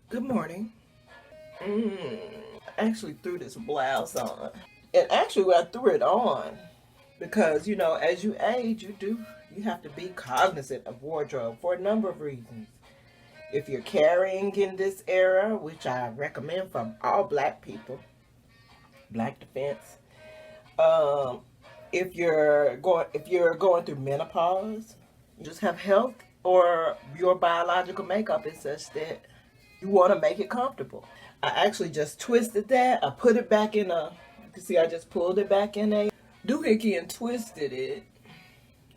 Good morning. I actually threw this blouse on. And actually I threw it on because, you know, as you age, you have to be cognizant of wardrobe for a number of reasons. If you're carrying in this era, which I recommend from all black people, black defense, if you're going through menopause, you just have health or your biological makeup is such that you want to make it comfortable. I actually just twisted that. I put it back in a, you can see I just pulled it back in a doohickey and twisted it.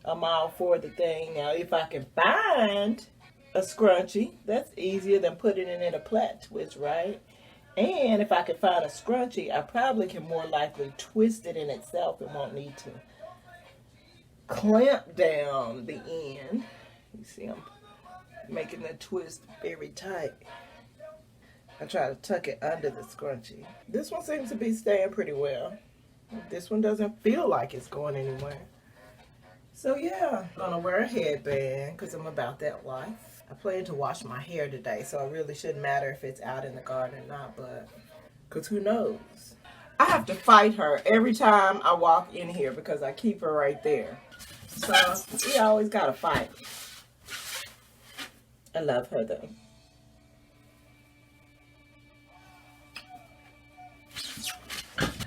I'm all for the thing. Now if I can find a scrunchie, that's easier than putting it in a plait twist, right? And if I can find a scrunchie, I probably can more likely twist it in itself and won't need to clamp down the end. You see I'm making the twist very tight. I try to tuck it under the scrunchie. This one seems to be staying pretty well. This one doesn't feel like it's going anywhere. So yeah, I'm gonna wear a headband because I'm about that life. I plan to wash my hair today, so it really shouldn't matter if it's out in the garden or not, but because who knows? I have to fight her every time I walk in here because I keep her right there. So we always gotta fight. I love her though.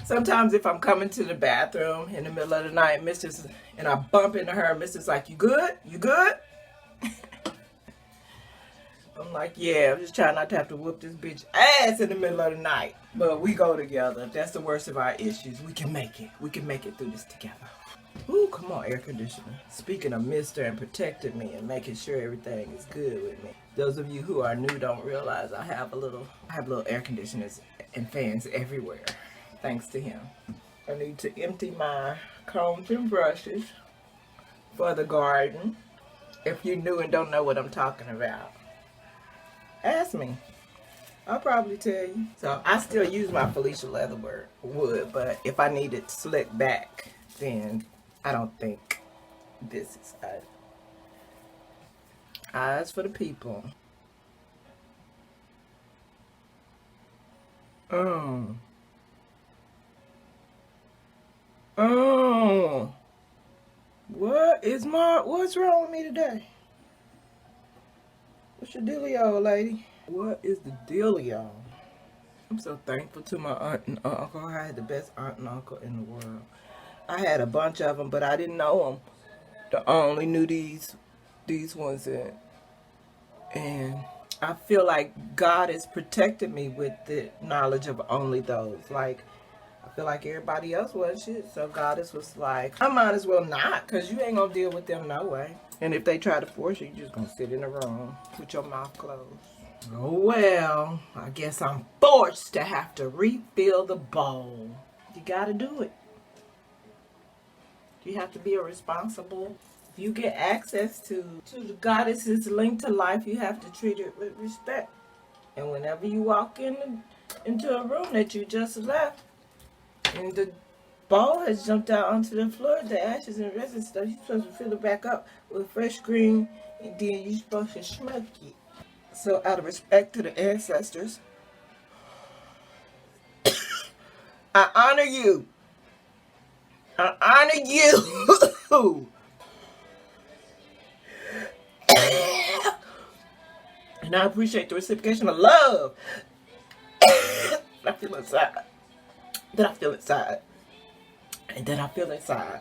Sometimes if I'm coming to the bathroom in the middle of the night, and I bump into her, Mrs. like, you good? You good? I'm like, yeah, I'm just trying not to have to whoop this bitch ass in the middle of the night. But we go together. That's the worst of our issues. We can make it. We can make it through this together. Ooh, come on, air conditioner. Speaking of Mr. and protecting me and making sure everything is good with me. Those of you who are new don't realize I have little air conditioners and fans everywhere. Thanks to him. I need to empty my combs and brushes for the garden. If you're new and don't know what I'm talking about, ask me. I'll probably tell you. So I still use my Felicia leather wood, but if I need it slicked back, then I don't think this is it. Eyes for the people. Oh, what's wrong with me today? What's your dealio, lady? What is the dealio? I'm so thankful to my aunt and uncle. I had the best aunt and uncle in the world. I had a bunch of them, but I didn't know them. I only knew these ones, and I feel like God has protected me with the knowledge of only those. Like, I feel like everybody else was shit, so Goddess was like, I might as well not, because you ain't going to deal with them no way. And if they try to force you, you're just going to sit in the room with your mouth closed. Oh well, I guess I'm forced to have to refill the bowl. You got to do it. You have to be a responsible. If you get access to the Goddess's Link2Life, you have to treat it with respect. And whenever you walk into a room that you just left, and the ball has jumped out onto the floor, the ashes and rest and stuff, you're supposed to fill it back up with fresh green, and then you're supposed to smoke it. So out of respect to the ancestors, I honor you. I honor you. And I appreciate the reciprocation of love I feel inside. That I feel inside. And that I feel inside.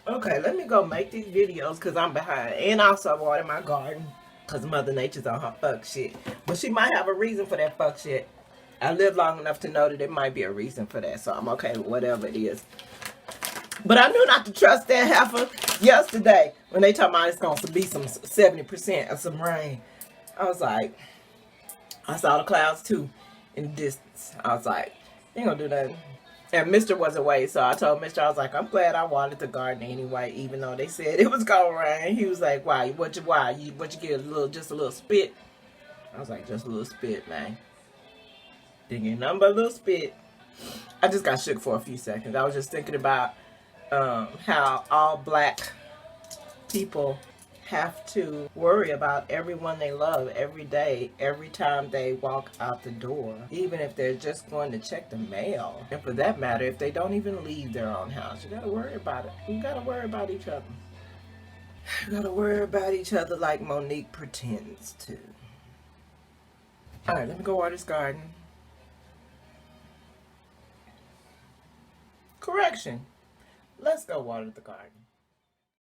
Okay, let me go make these videos because I'm behind. And also water my garden because Mother Nature's on her fuck shit. But she might have a reason for that fuck shit. I lived long enough to know that there might be a reason for that. So I'm okay with whatever it is. But I knew not to trust that heifer yesterday when they told me it's going to be some 70% of some rain. I was like, I saw the clouds too in the distance. I was like, they ain't going to do nothing. And Mr. was away, so I told Mr. I was like, I'm glad I watered the garden anyway, even though they said it was gonna rain. He was like, why? What you get just a little spit? I was like, just a little spit, man. Didn't get nothing but a little spit. I just got shook for a few seconds. I was just thinking about how all black people have to worry about everyone they love every day, every time they walk out the door, even if they're just going to check the mail. And for that matter, if they don't even leave their own house, you gotta worry about it. You gotta worry about each other. You gotta worry about each other like Monique pretends to. Alright, let me go water this garden. Correction. Let's go water the garden.